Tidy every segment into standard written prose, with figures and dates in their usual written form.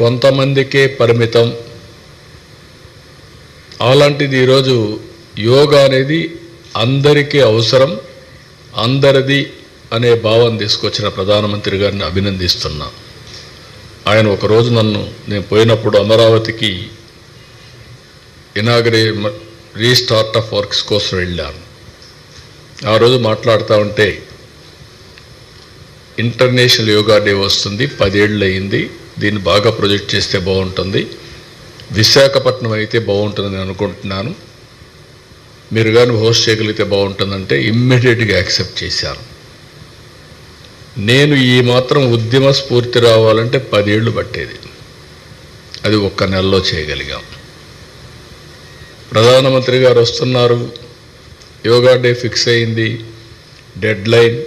కొంతమందికే పరిమితం. అలాంటిది ఈరోజు యోగా అనేది అందరికీ అవసరం, అందరిది అనే భావం తీసుకొచ్చిన ప్రధానమంత్రి గారిని అభినందిస్తున్నా. ఆయన ఒకరోజు నేను పోయినప్పుడు అమరావతికి రీస్టార్ట్ ఆఫ్ వర్క్స్ కోసం వెళ్ళాను. ఆ రోజు మాట్లాడుతూ ఉంటే ఇంటర్నేషనల్ యోగా డే వస్తుంది, 10 ఏళ్ళు అయింది, దీన్ని బాగా ప్రొజెక్ట్ చేస్తే బాగుంటుంది, విశాఖపట్నం అయితే బాగుంటుందని అనుకుంటున్నాను, మీరు కానీ హోస్ట్ చేయగలిగితే బాగుంటుందంటే ఇమ్మీడియట్గా యాక్సెప్ట్ చేశాను. నేను ఈ మాత్రం ఉద్యమ స్ఫూర్తి రావాలంటే 10 ఏళ్ళు పట్టేది, అది ఒక్క నెలలో చేయగలిగాం. ప్రధానమంత్రి గారు వస్తున్నారు, యోగా డే ఫిక్స్ అయింది, డెడ్ లైన్,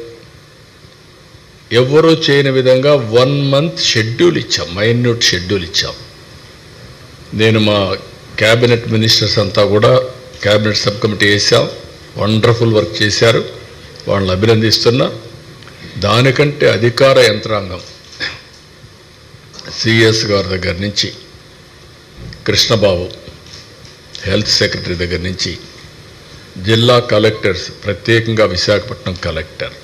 ఎవరూ చేయని విధంగా 1 మంత్ షెడ్యూల్ ఇచ్చాం, మైన్యూట్ షెడ్యూల్ ఇచ్చాం. నేను మా క్యాబినెట్ మినిస్టర్స్ అంతా కూడా క్యాబినెట్ సబ్ కమిటీ వేసాం, వండర్ఫుల్ వర్క్ చేశారు, వాళ్ళని అభినందిస్తున్నా. దానికంటే అధికార యంత్రాంగం సిఎస్ గారి దగ్గర నుంచి, కృష్ణబాబు హెల్త్ సెక్రటరీ దగ్గర నుంచి, జిల్లా కలెక్టర్స్, ప్రత్యేకంగా విశాఖపట్నం కలెక్టర్,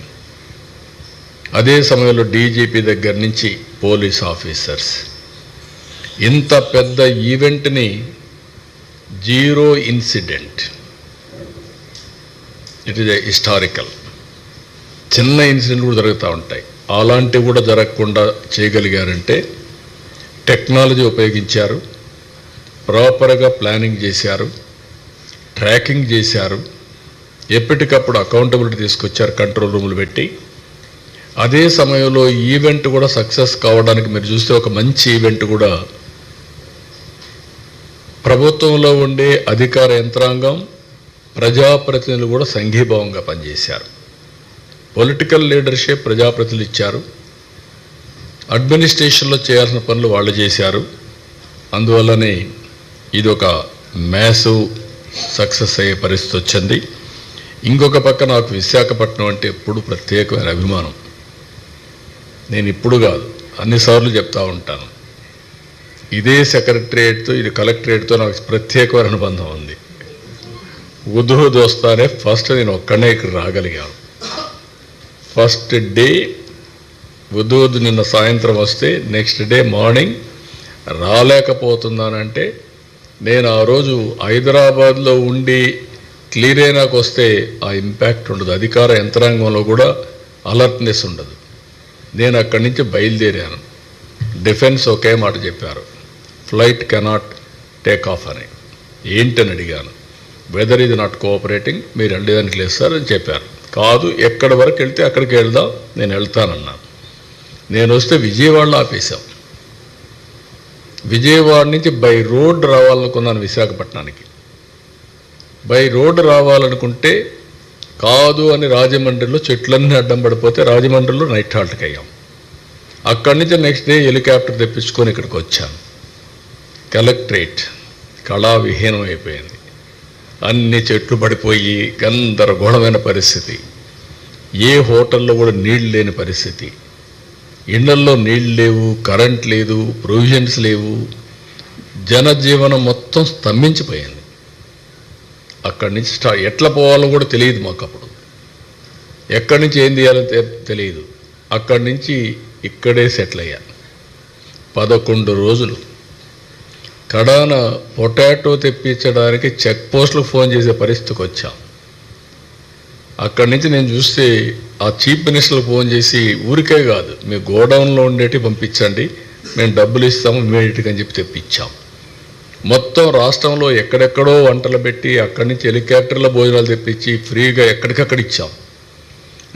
అదే సమయంలో డీజీపీ దగ్గర నుంచి పోలీస్ ఆఫీసర్స్, ఇంత పెద్ద ఈవెంట్ని 0 ఇన్సిడెంట్, ఇట్ ఈజ్ హిస్టారికల్. చిన్న ఇన్సిడెంట్ కూడా జరుగుతూ ఉంటాయి, అలాంటివి కూడా జరగకుండా చేయగలిగారంటే టెక్నాలజీ ఉపయోగించారు, ప్రాపర్గా ప్లానింగ్ చేశారు, ట్రాకింగ్ చేశారు, ఎప్పటికప్పుడు అకౌంటబిలిటీ తీసుకొచ్చారు, కంట్రోల్ రూములు పెట్టి. అదే సమయంలో ఈవెంట్ కూడా సక్సెస్ కావడానికి మీరు చూస్తే ఒక మంచి ఈవెంట్ కూడా ప్రభుత్వంలో ఉండే అధికార యంత్రాంగం, ప్రజాప్రతినిధులు కూడా సంఘీభావంగా పనిచేశారు. పొలిటికల్ లీడర్షిప్ ప్రజాప్రతినిధులు ఇచ్చారు, అడ్మినిస్ట్రేషన్లో చేయాల్సిన పనులు వాళ్ళు చేశారు. అందువల్లనే ఇది ఒక మ్యాసివ్ సక్సెస్ అయ్యే పరిస్థితి వచ్చింది. ఇంకొక పక్క నాకు విశాఖపట్నం అంటే ఎప్పుడు ప్రత్యేకమైన అభిమానం. నేను ఇప్పుడు కాదు, అన్నిసార్లు చెప్తా ఉంటాను, ఇదే సెక్రటరియట్తో, ఇది కలెక్టరేట్తో నాకు ప్రత్యేకమైన అనుబంధం ఉంది. ఉదూద్ వస్తానే ఫస్ట్ నేను ఒక్కడే ఇక్కడ రాగలిగాను. ఫస్ట్ డే ఉదూద్ నిన్న సాయంత్రం వస్తే నెక్స్ట్ డే మార్నింగ్ రాలేకపోతున్నానంటే, నేను ఆ రోజు హైదరాబాద్లో ఉండి క్లియర్ అయినాకు వస్తే ఆ ఇంపాక్ట్ ఉండదు, అధికార యంత్రాంగంలో కూడా అలర్ట్నెస్ ఉండదు. నేను అక్కడి నుంచి బయలుదేరాను, డిఫెన్స్ ఒకే మాట చెప్పారు, ఫ్లైట్ కెనాట్ టేక్ ఆఫ్ అని. ఏంటని అడిగాను, వెదర్ ఇది నాట్ కోఆపరేటింగ్, మీరు వెళ్ళేదానికి లేదు సార్ అని చెప్పారు. కాదు, ఎక్కడి వరకు వెళ్తే అక్కడికి వెళ్దాం, నేను వెళ్తానన్నాను. నేను వస్తే విజయవాడలో ఆపేశాం. విజయవాడ నుంచి బై రోడ్ రావాలనుకున్నాను విశాఖపట్నానికి. బై రోడ్ రావాలనుకుంటే కాదు అని రాజమండ్రిలో చెట్లన్నీ అడ్డం పడిపోతే రాజమండ్రిలో నైట్ హాల్ట్కి అయ్యాం. అక్కడి నుంచి నెక్స్ట్ డే హెలికాప్టర్ తెప్పించుకొని ఇక్కడికి వచ్చాను. కలెక్టరేట్ కళావిహీనం అయిపోయింది, అన్ని చెట్లు పడిపోయి గందరగోళమైన పరిస్థితి, ఏ హోటల్లో కూడా నీళ్ళు లేని పరిస్థితి, ఇళ్లల్లో నీళ్ళు లేవు, కరెంట్ లేదు, ప్రొవిజన్స్ లేవు, జనజీవనం మొత్తం స్తంభించిపోయింది. అక్కడి నుంచి ఎట్లా పోవాలో కూడా తెలియదు మాకు అప్పుడు, ఎక్కడి నుంచి ఏం చేయాలో తెలియదు. అక్కడి నుంచి ఇక్కడే సెటిల్ అయ్యా. 11 రోజులు కడాన పొటాటో తెప్పించడానికి చెక్ పోస్టులకు ఫోన్ చేసే పరిస్థితికి వచ్చాం. అక్కడి నుంచి నేను చూస్తే ఆ చీఫ్ మినిస్టర్లకు ఫోన్ చేసి, ఊరికే కాదు మీ గోడౌన్లో ఉండేటి పంపించండి, మేము డబ్బులు ఇస్తాము ఇమీడియట్గా అని చెప్పి తెప్పించాం. మొత్తం రాష్ట్రంలో ఎక్కడెక్కడో వంటలు పెట్టి అక్కడి నుంచి హెలికాప్టర్ల భోజనాలు తెప్పించి ఫ్రీగా ఎక్కడికక్కడ ఇచ్చాం.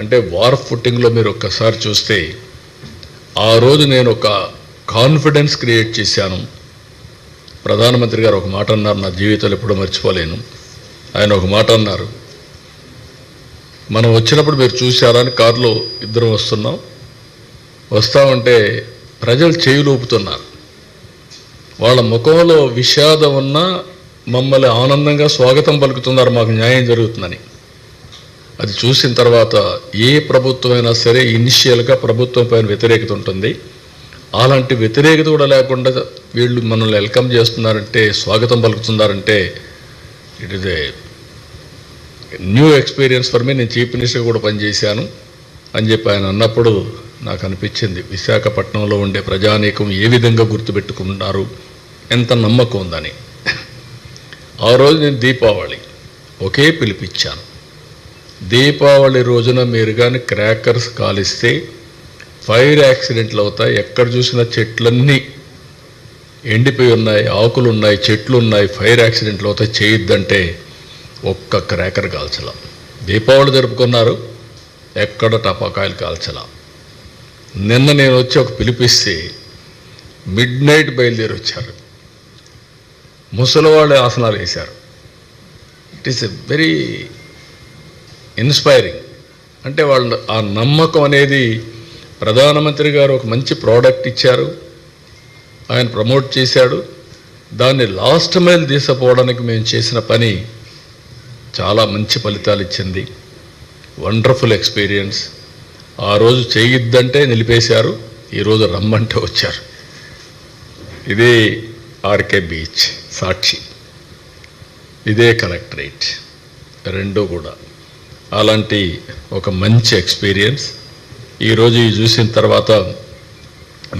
అంటే వార్ ఫుట్టింగ్లో మీరు ఒక్కసారి చూస్తే, ఆ రోజు నేను ఒక కాన్ఫిడెన్స్ క్రియేట్ చేశాను. ప్రధానమంత్రి గారు ఒక మాట అన్నారు, నా జీవితంలో ఎప్పుడూ మర్చిపోలేను. ఆయన ఒక మాట అన్నారు, మనం వచ్చినప్పుడు మీరు చూశారా అని, కారులో ఇద్దరం వస్తామంటే ప్రజలు చేయి ఊపుతున్నారు, వాళ్ళ ముఖంలో విషాదం ఉన్నా మమ్మల్ని ఆనందంగా స్వాగతం పలుకుతున్నారు, మాకు న్యాయం జరుగుతుందని. అది చూసిన తర్వాత ఏ ప్రభుత్వమైనా సరే ఇనిషియల్గా ప్రభుత్వం పైన వ్యతిరేకత ఉంటుంది, అలాంటి వ్యతిరేకత కూడా లేకుండా వీళ్ళు మనల్ని వెల్కమ్ చేస్తున్నారంటే, స్వాగతం పలుకుతున్నారంటే it is a new experience for me. నేను చీఫ్ మినిస్టర్ కూడా పనిచేశాను అని చెప్పి ఆయన అన్నప్పుడు నాకు అనిపించింది విశాఖపట్నంలో ఉండే ప్రజానీకం ఏ విధంగా గుర్తుపెట్టుకున్నారు, ఎంత నమ్మకం ఉందని. ఆ రోజు నేను దీపావళి ఒకే పిలిపించాను. దీపావళి రోజున మీరు కానీ క్రాకర్స్ కాలిస్తే ఫైర్ యాక్సిడెంట్లు అవుతాయి. ఎక్కడ చూసినా చెట్లన్నీ ఎండిపోయి ఉన్నాయి, ఆకులు ఉన్నాయి, చెట్లు ఉన్నాయి, ఫైర్ యాక్సిడెంట్లు అవుతాయి, చేయొద్దంటే ఒక్క క్రాకర్ కాల్చలా. దీపావళి జరుపుకున్నారు, ఎక్కడ టపాకాయలు కాల్చలా. నిన్న నేను వచ్చి ఒక పిలిపిస్తే మిడ్ నైట్ బయలుదేరి వచ్చారు. ముసలివాళ్ళు ఆసనాలు వేశారు. It is a very inspiring. అంటే వాళ్ళు ఆ నమ్మకం అనేది, ప్రధానమంత్రి గారు ఒక మంచి ప్రోడక్ట్ ఇచ్చారు, ఆయన ప్రమోట్ చేశాడు, దాన్ని లాస్ట్ మైల్ తీసుకుపోవడానికి మేము చేసిన పని చాలా మంచి ఫలితాలు ఇచ్చింది. Wonderful experience. ఆ రోజు చేయొద్దంటే నిలిపేశారు, ఈరోజు రమ్మంటే వచ్చారు. ఇదే ఆర్కే బీచ్ సాక్షి, ఇదే కలెక్టరేట్, రెండూ కూడా అలాంటి ఒక మంచి ఎక్స్పీరియన్స్. ఈరోజు ఇది చూసిన తర్వాత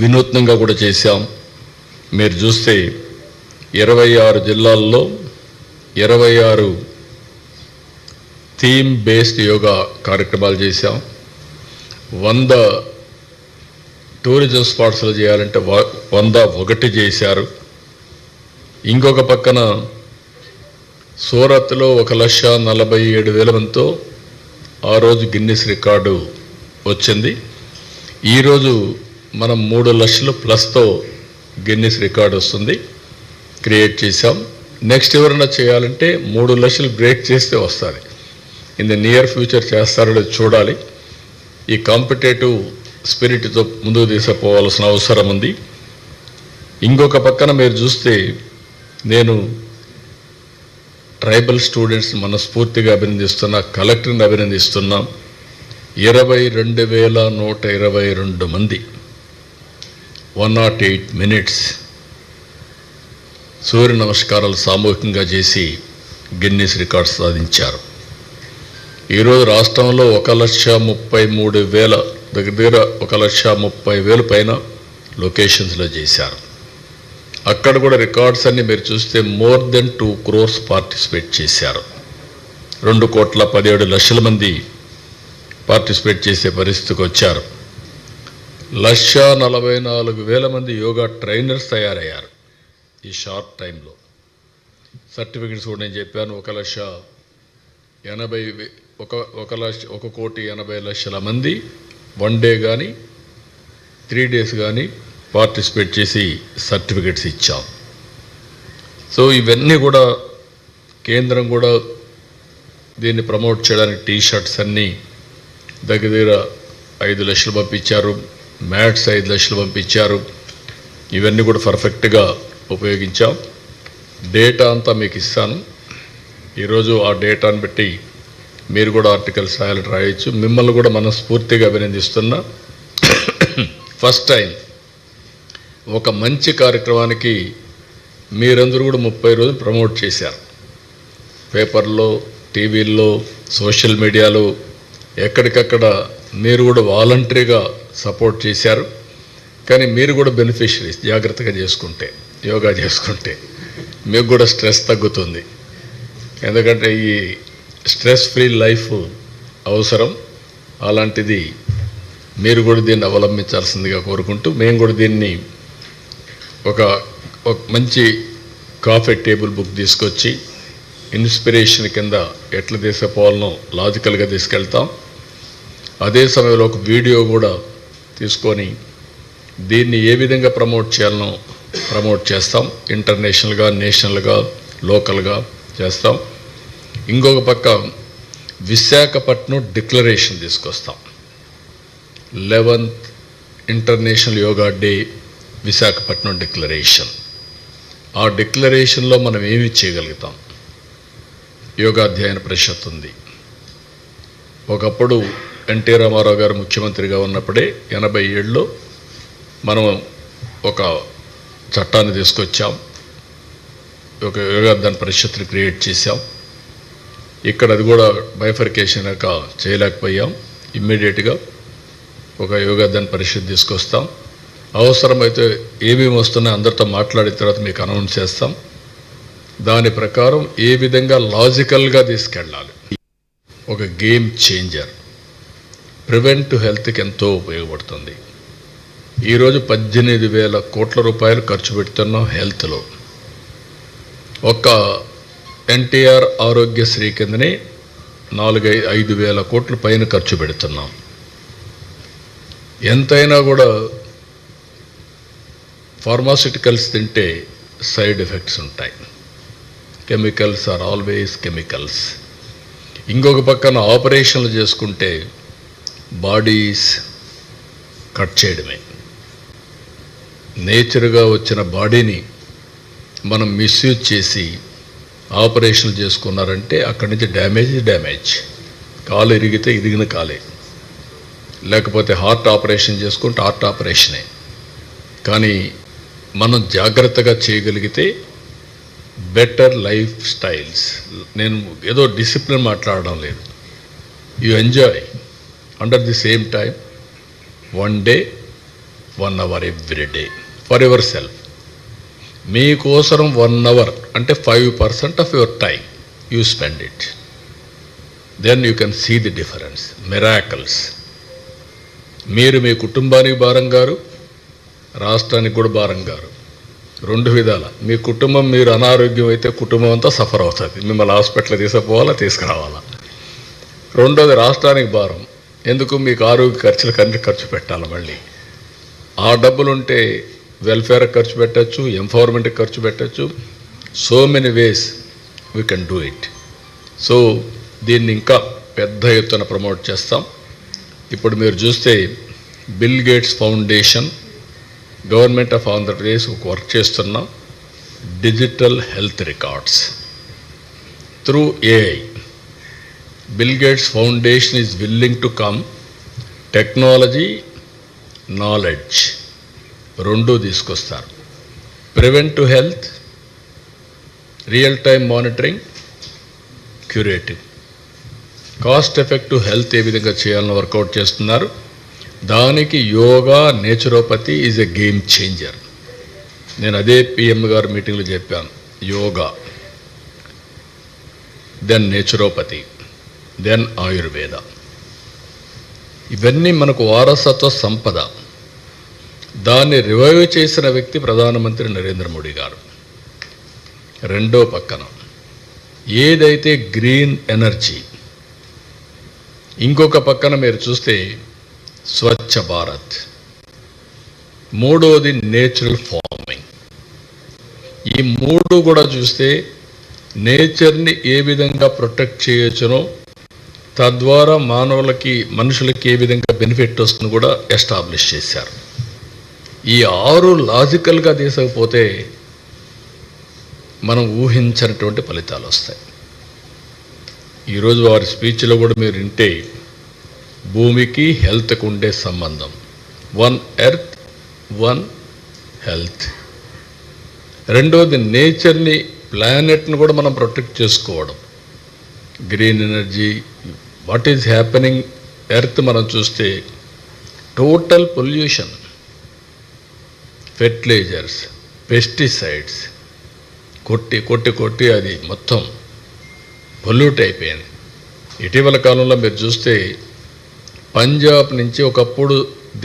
వినూత్నంగా కూడా చేశాం. మీరు చూస్తే 26 జిల్లాల్లో 26 థీమ్ బేస్డ్ యోగా కార్యక్రమాలు చేశాం. 100 టూరిజం స్పాట్స్లో చేయాలంటే 101 చేశారు. ఇంకొక పక్కన సూరత్లో 1,47,000 మందితో ఆ రోజు గిన్నిస్ రికార్డు వచ్చింది. ఈరోజు మనం 3 లక్షలు ప్లస్తో గిన్నిస్ రికార్డు వస్తుంది, క్రియేట్ చేశాం. నెక్స్ట్ ఎవరైనా చేయాలంటే 3 లక్షలు బ్రేక్ చేస్తే వస్తుంది. ఇన్ ద నియర్ ఫ్యూచర్ చేస్తారో చూడాలి. ఈ కాంపిటేటివ్ స్పిరిట్తో ముందుకు తీసుకుపోవాల్సిన అవసరం ఉంది. ఇంకొక పక్కన మీరు చూస్తే నేను ట్రైబల్ స్టూడెంట్స్ మనస్ఫూర్తిగా అభినందిస్తున్నా, కలెక్టర్ని అభినందిస్తున్నాం. 22,122 మంది 108 మినిట్స్ సూర్య నమస్కారాలు సామూహికంగా చేసి గిన్నిస్ రికార్డ్ సాధించారు. ఈరోజు రాష్ట్రంలో 1,33,000 దగ్గర 1,30,000 పైన లొకేషన్స్లో చేశారు. అక్కడ కూడా రికార్డ్స్ అన్ని మీరు చూస్తే more than 2 crores పార్టిసిపేట్ చేశారు. 2,17,00,000 మంది పార్టిసిపేట్ చేసే పరిస్థితికి వచ్చారు. 1,44,000 మంది యోగా ట్రైనర్స్ తయారయ్యారు ఈ షార్ట్ టైంలో. సర్టిఫికెట్స్ కూడా నేను చెప్పాను. 1,80,000 మంది 1 డే కానీ 3 days కానీ పార్టిసిపేట్ చేసి సర్టిఫికెట్స్ ఇచ్చాం. సో ఇవన్నీ కూడా కేంద్రం కూడా దీన్ని ప్రమోట్ చేయడానికి టీషర్ట్స్ అన్నీ దగ్గర 5 లక్షలు పంపించారు, మ్యాట్స్ 5 లక్షలు పంపించారు. ఇవన్నీ కూడా పర్ఫెక్ట్గా ఉపయోగించాం. డేటా అంతా మీకు ఇస్తాను. ఈరోజు ఆ డేటాను బట్టి మీరు కూడా ఆర్టికల్స్ రాయొచ్చు. మిమ్మల్ని కూడా మనస్ఫూర్తిగా అభినందిస్తున్నా. ఫస్ట్ టైం ఒక మంచి కార్యక్రమానికి మీరందరూ కూడా 30 రోజులు ప్రమోట్ చేశారు. పేపర్లో, టీవీల్లో, సోషల్ మీడియాలో ఎక్కడికక్కడ మీరు కూడా వాలంటరీగా సపోర్ట్ చేశారు. కానీ మీరు కూడా బెనిఫిషరీస్. జాగ్రత్తగా చేసుకుంటే, యోగా చేసుకుంటే మీకు కూడా స్ట్రెస్ తగ్గుతుంది. ఎందుకంటే ఈ స్ట్రెస్ ఫ్రీ లైఫ్ అవసరం. అలాంటిది మీరు కూడా దీన్ని అవలంబించాల్సిందిగా కోరుకుంటూ, మేము కూడా దీన్ని ఒక మంచి కాఫీ టేబుల్ బుక్ తీసుకొచ్చి ఇన్స్పిరేషన్ కింద ఎట్లా తీసుకుపోవాలనో లాజికల్గా తీసుకెళ్తాం. అదే సమయంలో ఒక వీడియో కూడా తీసుకొని దీన్ని ఏ విధంగా ప్రమోట్ చేయాలనో ప్రమోట్ చేస్తాం. ఇంటర్నేషనల్గా, నేషనల్గా, లోకల్గా చేస్తాం. ఇంకొక పక్క విశాఖపట్నం డిక్లరేషన్ తీసుకొస్తాం. 11th international yoga day Visakhapatnam declaration. ఆ డిక్లరేషన్లో మనం ఏమి చేయగలుగుతాం? యోగా అధ్యయన పరిషత్ ఉంది. ఒకప్పుడు ఎన్టీ రామారావు గారు ముఖ్యమంత్రిగా ఉన్నప్పుడే 87లో మనం ఒక చట్టాన్ని తీసుకొచ్చాం, ఒక యోగాదాన్ పరిషత్ని క్రియేట్ చేశాం. ఇక్కడ అది కూడా బైఫర్కేషన్ చేయలేకపోయాం. ఇమ్మీడియట్గా ఒక యోగాదాన్ పరిషత్ తీసుకొస్తాం. అవసరమైతే ఏమేమి వస్తున్నాయో అందరితో మాట్లాడిన తర్వాత మీకు అనౌన్స్ చేస్తాం. దాని ప్రకారం ఏ విధంగా లాజికల్గా తీసుకెళ్ళాలి. ఒక గేమ్ చేంజర్, ప్రివెంటివ్ హెల్త్కి ఎంతో ఉపయోగపడుతుంది. ఈరోజు 18,000 కోట్ల రూపాయలు ఖర్చు పెడుతున్నాం హెల్త్లో. ఒక ఎన్టీఆర్ ఆరోగ్యశ్రీ కిందనే 4-5 కోట్ల పైన ఖర్చు పెడుతున్నాం. ఎంతైనా కూడా ఫార్మాస్యూటికల్స్ తింటే సైడ్ ఎఫెక్ట్స్ ఉంటాయి. Chemicals are always chemicals. ఇంకొక పక్కన ఆపరేషన్లు చేసుకుంటే బాడీస్ కట్ చేయడమే. నేచర్గా వచ్చిన బాడీని మనం మిస్యూజ్ చేసి ఆపరేషన్లు చేసుకున్నారంటే అక్కడి నుంచి డ్యామేజ్. కాలు ఇరిగితే ఇరిగిన కాలే, లేకపోతే హార్ట్ ఆపరేషన్ చేసుకుంటే హార్ట్ ఆపరేషనే. కానీ మనం జాగ్రత్తగా చేయగలిగితే బెటర్ లైఫ్ స్టైల్స్. నేను ఏదో డిసిప్లిన్ మాట్లాడడం లేదు. You enjoy under the same time 1 day 1 hour every day for yourself. మీకోసం 1 hour అంటే 5% of your time you spend it. Then you can see the difference, miracles. మీరు మీ కుటుంబానికి భారం గారు, రాష్ట్రానికి కూడా భారం గారు. 2 విధాల. మీ కుటుంబం, మీరు అనారోగ్యం అయితే కుటుంబం అంతా సఫర్ అవుతుంది. మిమ్మల్ని హాస్పిటల్ తీసుకుపోవాలా, తీసుకురావాలా. రెండోది రాష్ట్రానికి భారం. ఎందుకు? మీకు ఆరోగ్య ఖర్చులకు ఖర్చు పెట్టాలి. మళ్ళీ ఆ డబ్బులుంటే వెల్ఫేర్కి ఖర్చు పెట్టచ్చు, ఎంపవర్మెంట్కి ఖర్చు పెట్టచ్చు. So many ways we can do it. So దీన్ని ఇంకా పెద్ద ఎత్తున ప్రమోట్ చేస్తాం. ఇప్పుడు మీరు చూస్తే Bill Gates Foundation, government of Andhra Pradesh ఒక వర్క్ చేస్తున్న digital health records through AI. Bill Gates Foundation is willing to come. Technology, knowledge 2 తీసుకొస్తారు. Preventive health, real time monitoring, curative. Cost effective health ఏ విధంగా చేయాలని వర్కౌట్ చేస్తున్నారు. దానికి yoga, naturopathy is a game changer. నేను అదే పిఎం గారు మీటింగ్లో చెప్పాను. Yoga, then naturopathy, then Ayurveda. ఇవన్నీ మనకు వారసత్వ సంపద. దాన్ని రివైవ్ చేసిన వ్యక్తి ప్రధానమంత్రి నరేంద్ర మోడీ గారు. రెండో పక్కన ఏదైతే గ్రీన్ ఎనర్జీ, ఇంకొక పక్కన మీరు చూస్తే స్వచ్ఛ భారత్, మూడోది నేచురల్ ఫార్మింగ్. ఈ 3 కూడా చూస్తే నేచర్ని ఏ విధంగా ప్రొటెక్ట్ చేయొచ్చునో, తద్వారా మనుషులకి ఏ విధంగా బెనిఫిట్ వస్తుందో కూడా ఎస్టాబ్లిష్ చేశారు. ఈ 6 లాజికల్గా తీసుకపోతే మనం ఊహించినటువంటి ఫలితాలు వస్తాయి. ఈరోజు వారి స్పీచ్లో కూడా మీరు వింటే భూమికి హెల్త్కు ఉండే సంబంధం, 1 ఎర్త్ 1 హెల్త్. రెండోది నేచర్ని, ప్లానెట్ని కూడా మనం ప్రొటెక్ట్ చేసుకోవడం. Green energy, what is happening earth మనం చూస్తే టోటల్ పొల్యూషన్, ఫెర్టిలైజర్స్, పెస్టిసైడ్స్ కొట్టి అది మొత్తం పొల్యూట్ అయిపోయింది. ఇటీవల కాలంలో మీరు చూస్తే పంజాబ్ నుంచి, ఒకప్పుడు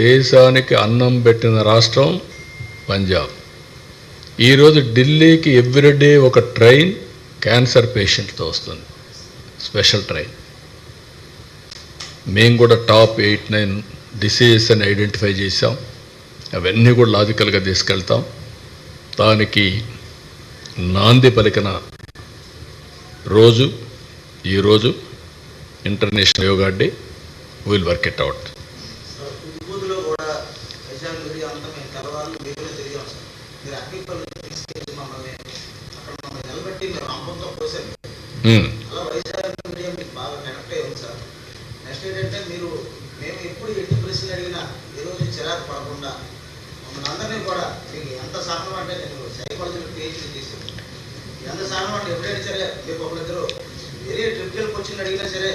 దేశానికి అన్నం పెట్టిన రాష్ట్రం పంజాబ్, ఈరోజు ఢిల్లీకి ఎవ్రీడే ఒక ట్రైన్ క్యాన్సర్ పేషెంట్తో వస్తుంది, స్పెషల్ ట్రైన్. మేము కూడా టాప్ 8-9 డిసీజెస్ అని ఐడెంటిఫై చేసాం. అవన్నీ కూడా లాజికల్గా తీసుకెళ్తాం. దానికి నాంది పలికిన రోజు ఈరోజు international yoga day. Will work it out. అందరినీ కూడా మీకు ఎంత సహనం అంటే నేను సైకాలజీలో పిహెచ్డీ చేశాను. ఎంత సహనం అంటే ఎప్పుడైనా సరే మీకు ఒకరిద్దరు వేరే ట్రిప్కి వచ్చింది అడిగినా సరే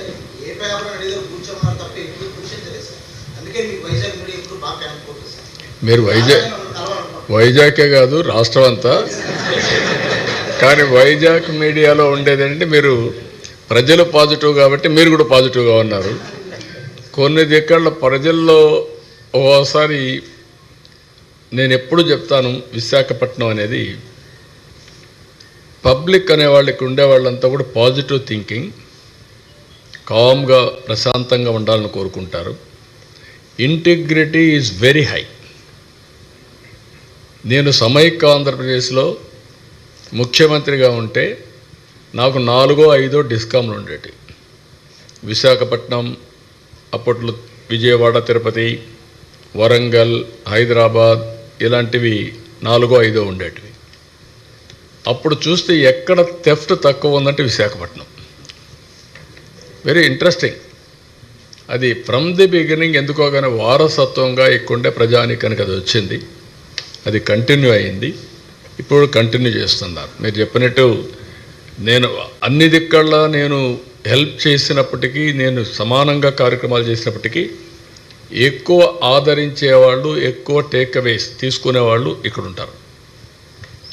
ఏ పేపర్ అడిగారు కూర్చోమన్నారు తప్ప ఎప్పుడు కూర్చోలేదు సార్. అందుకే మీకు వైజాగ్ మీడియా ఎప్పుడు బాగా కనెక్ట్ అవుతుంది సార్. మీరు వైజాగే కాదు రాష్ట్రం అంతా. కానీ వైజాగ్ మీడియాలో ఉండేదంటే మీరు ప్రజలు పాజిటివ్ కాబట్టి మీరు కూడా పాజిటివ్గా ఉన్నారు. కొన్ని దిక్కల ప్రజల్లో ఓసారి నేను ఎప్పుడు చెప్తాను, విశాఖపట్నం అనేది పబ్లిక్ అనేవాళ్ళకి ఉండేవాళ్ళంతా కూడా పాజిటివ్ థింకింగ్, కామ్గా ప్రశాంతంగా ఉండాలని కోరుకుంటారు. Integrity is very high. నేను సమైక్య ఆంధ్రప్రదేశ్లో ముఖ్యమంత్రిగా ఉంటే నాకు 4-5 డిస్కామ్లు ఉండేవి. విశాఖపట్నం, అప్పట్లో విజయవాడ, తిరుపతి, వరంగల్, హైదరాబాద్ ఇలాంటివి 4-5 ఉండేటివి. అప్పుడు చూస్తే ఎక్కడ థెఫ్ట్ తక్కువ ఉందంటే విశాఖపట్నం. Very interesting. అది ఫ్రమ్ ది బిగినింగ్ ఎందుకో కానీ వారసత్వంగా ఎక్కువండే ప్రజానీకానికి అది వచ్చింది. అది కంటిన్యూ అయింది, ఇప్పుడు కంటిన్యూ చేస్తున్నారు. మీరు చెప్పినట్టు నేను అన్ని దిక్కల్లా నేను హెల్ప్ చేసినప్పటికీ, నేను సమానంగా కార్యక్రమాలు చేసినప్పటికీ ఎక్కువ ఆదరించేవాళ్ళు, ఎక్కువ టేక్ అవేస్ తీసుకునేవాళ్ళు ఇక్కడ ఉంటారు.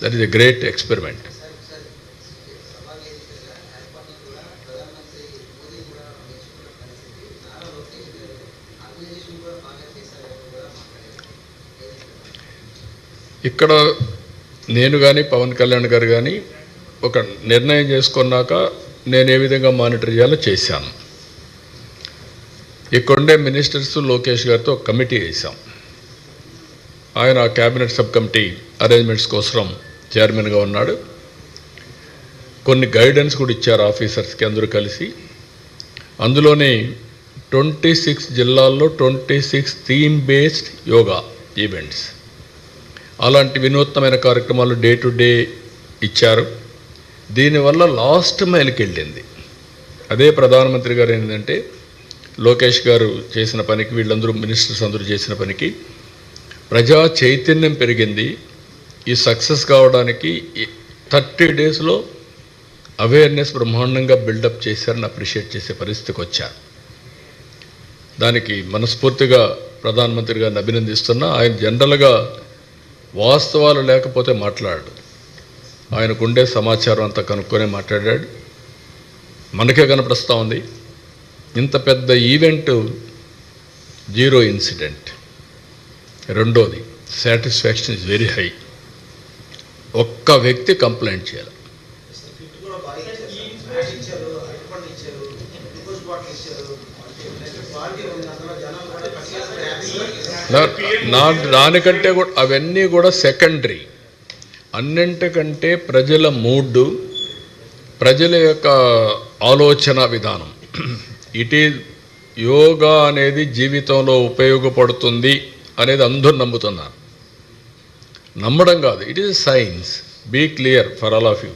That is a great experiment. ఇక్కడ నేను కానీ పవన్ కళ్యాణ్ గారు కానీ ఒక నిర్ణయం చేసుకున్నాక నేను ఏ విధంగా మానిటర్ చేయాలో చేశాను. ఇక్కడుండే మినిస్టర్స్ లోకేష్ గారితో ఒక కమిటీ వేసాం. ఆయన క్యాబినెట్ సబ్ కమిటీ అరేంజ్మెంట్స్ కోసం చైర్మన్గా ఉన్నాడు. కొన్ని గైడెన్స్ కూడా ఇచ్చారు ఆఫీసర్స్కి అందరూ కలిసి. అందులోనే 26 జిల్లాల్లో 26 థీమ్ బేస్డ్ యోగా ఈవెంట్స్, అలాంటి వినూత్నమైన కార్యక్రమాలు డే టు డే ఇచ్చారు. దీనివల్ల లాస్ట్ మైల్కి వెళ్ళింది. అదే ప్రధానమంత్రి గారు ఏంటంటే లోకేష్ గారు చేసిన పనికి, వీళ్ళందరూ మినిస్టర్స్ అందరూ చేసిన పనికి ప్రజా చైతన్యం పెరిగింది. ఈ సక్సెస్ కావడానికి 30 డేస్లో అవేర్నెస్ బ్రహ్మాండంగా బిల్డప్ చేశారని అప్రిషియేట్ చేసే పరిస్థితికి వచ్చారు. దానికి మనస్ఫూర్తిగా ప్రధానమంత్రి గారిని అభినందిస్తున్నా. ఆయన జనరల్గా వాస్తవాలు లేకపోతే మాట్లాడాడు. ఆయనకుండే సమాచారం అంతా కనుక్కొనే మాట్లాడాడు. మనకే కనపడుస్తూ ఉంది. ఇంత పెద్ద ఈవెంట్, 0 ఇన్సిడెంట్. రెండోది, సాటిస్ఫాక్షన్ ఇస్ వెరీ హై. ఒక్క వ్యక్తి కంప్లైంట్ చేయాలి. దానికంటే కూడా అవన్నీ కూడా సెకండరీ. అన్నింటికంటే ప్రజల మూడ్, ప్రజల యొక్క ఆలోచన విధానం. ఇట్ ఈజ్ యోగా అనేది జీవితంలో ఉపయోగపడుతుంది అనేది అందరూ నమ్ముతున్నారు. నమ్మడం కాదు, it is science. Be clear for all of you.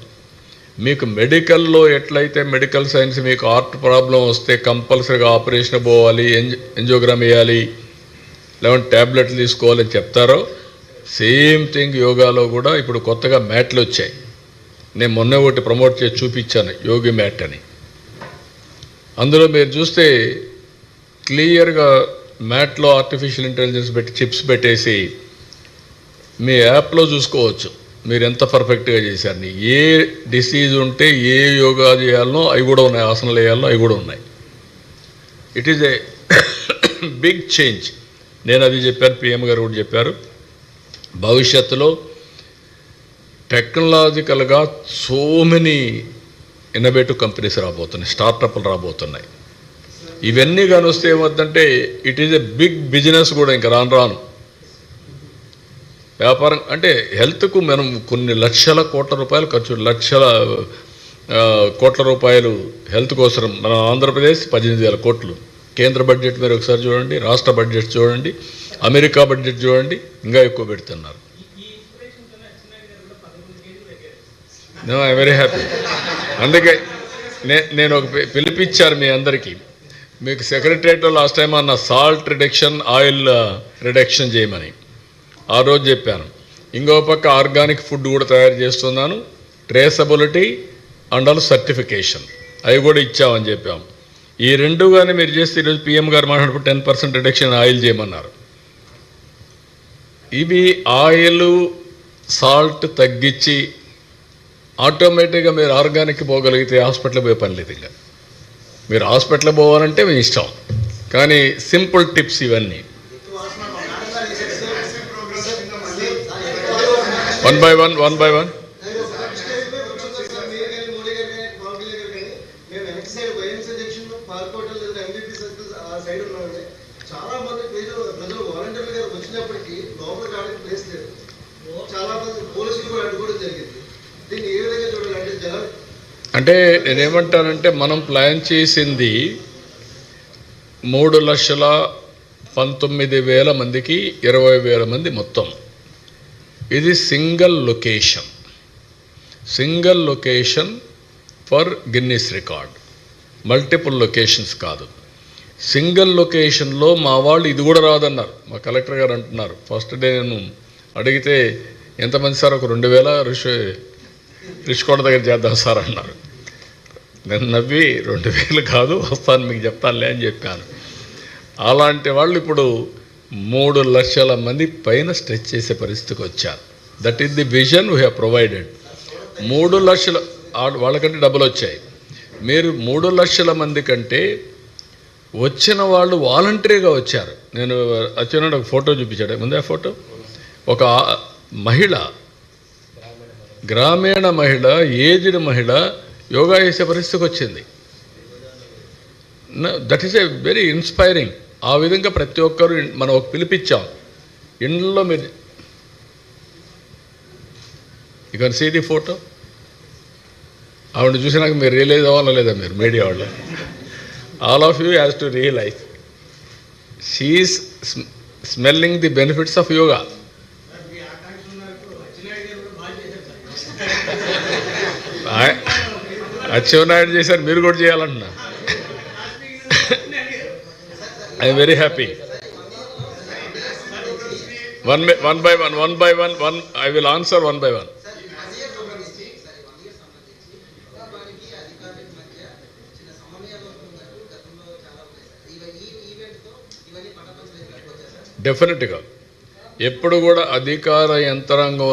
మీకు మెడికల్లో ఎట్లయితే మెడికల్ సైన్స్ మీకు హార్ట్ ప్రాబ్లం వస్తే కంపల్సరీగా ఆపరేషన్ పోవాలి, ఎంజియోగ్రామ్ వేయాలి, లేదంటే ట్యాబ్లెట్లు తీసుకోవాలని చెప్తారో, సేమ్ థింగ్ యోగాలో కూడా ఇప్పుడు కొత్తగా మ్యాట్లు వచ్చాయి. నేను మొన్న ఒకటి ప్రమోట్ చేసి చూపించాను, యోగి మ్యాట్ అని. అందులో మీరు చూస్తే క్లియర్గా మ్యాట్లో ఆర్టిఫిషియల్ ఇంటెలిజెన్స్ పెట్టి చిప్స్ పెట్టేసి మీ యాప్లో చూసుకోవచ్చు మీరు ఎంత పర్ఫెక్ట్గా చేశారని. ఏ డిసీజ్ ఉంటే ఏ యోగా చేయాలనో అవి కూడా ఉన్నాయి, ఆసనాలు వేయాలనో అవి కూడా ఉన్నాయి. It is a big change. నేను అది చెప్పాను, పిఎం గారు కూడా చెప్పారు. భవిష్యత్తులో టెక్నాలజికల్గా సో మెనీ ఇన్నోవేటివ్ కంపెనీస్ రాబోతున్నాయి, స్టార్టప్లు రాబోతున్నాయి. ఇవన్నీ కానీ వస్తే ఏమవుతుందంటే it is a big business కూడా. ఇంకా రాను రాను వ్యాపారం అంటే హెల్త్కు మనం కొన్ని లక్షల కోట్ల రూపాయలు ఖర్చు, లక్షల కోట్ల రూపాయలు హెల్త్ కోసం. మన ఆంధ్రప్రదేశ్ 18,000 కోట్లు. కేంద్ర బడ్జెట్ మీరు ఒకసారి చూడండి, రాష్ట్ర బడ్జెట్ చూడండి, అమెరికా బడ్జెట్ చూడండి, ఇంకా ఎక్కువ పెడుతున్నారు. I very happy. అందుకే నేను ఒక పిలిపించారు మీ అందరికీ. మీకు సెక్రటరియట్లో లాస్ట్ టైం అన్న సాల్ట్ రిడక్షన్, ఆయిల్ రిడక్షన్ చేయమని. ఆ రోజు చెప్పాను. ఇంకో పక్క ఆర్గానిక్ ఫుడ్ కూడా తయారు చేస్తున్నాను, ట్రేసబిలిటీ అండ్ ఆల్ సర్టిఫికేషన్ అవి కూడా ఇచ్చామని చెప్పాము. ఈ రెండు కానీ మీరు చేస్తే ఈరోజు పిఎం గారు మాట్లాడుకుంటే 10% రిడక్షన్ ఆయిల్ చేయమన్నారు. ఇవి ఆయిల్ సాల్ట్ తగ్గించి ఆటోమేటిక్గా మీరు ఆర్గానిక్ పోగలిగితే హాస్పిటల్ పోయే పని లేదు. ఇంకా మీరు హాస్పిటల్ పోవాలంటే మీ ఇష్టం, కానీ సింపుల్ టిప్స్ ఇవన్నీ. వన్ బై వన్ చాలా మంది ప్రజలు వాలంటీర్లు గారు వచ్చినప్పటికీ లోపలికి రావడానికి ప్లేస్ లేదు. చాలా మంది పోలీసులు కూడా అడ్డుకోవడం జరిగింది. దీన్ని ఏ విధంగా చూడాలంటే జనాలు అంటే నేనేమంటానంటే మనం ప్లాన్ చేసింది 3,19,000 మందికి 20,000 మంది మొత్తం. ఇది single location for Guinness record, multiple locations కాదు. సింగిల్ లొకేషన్లో మా వాళ్ళు ఇది కూడా రాదన్నారు. మా కలెక్టర్ గారు అంటున్నారు, ఫస్ట్ డే నేను అడిగితే ఎంతమంది సార్, ఒక 2,000 రిషికోట దగ్గర చేద్దాం సార్ అన్నారు. నేను నవ్వి 2,000 కాదు, వస్తాను మీకు చెప్తానులే అని చెప్పాను. అలాంటి వాళ్ళు ఇప్పుడు 3 లక్షల మంది పైన స్ట్రెచ్ చేసే పరిస్థితికి వచ్చారు. That is the vision we have provided. 3 లక్షల వాళ్ళకంటే డబ్బులు వచ్చాయి. మీరు 3 లక్షల మంది కంటే వచ్చిన వాళ్ళు వాలంటరీగా వచ్చారు. నేను వచ్చిన ఒక ఫోటో చూపించాడు ముందే. ఆ ఫోటో ఒక మహిళ, గ్రామీణ మహిళ, ఏజ్డ్ మహిళ యోగా చేసే పరిస్థితికి వచ్చింది. That is a very inspiring. ఆ విధంగా ప్రతి ఒక్కరు మనం ఒక పిలిపించాం. ఇంట్లో మీరు you can see the photo. ఆవిడ చూసినాక మీరు రియలైజ్ అవ్వాలా లేదా, మీరు మీడియా వాళ్ళు, all of you has to realize she is smelling the benefits of yoga. Atchannaidu చేశారు, మీరు కూడా చేయాలంటున్నా. I'm very happy. one by one I will answer one by one. డెఫినెట్గా ఎప్పుడు కూడా అధికార యంత్రాంగం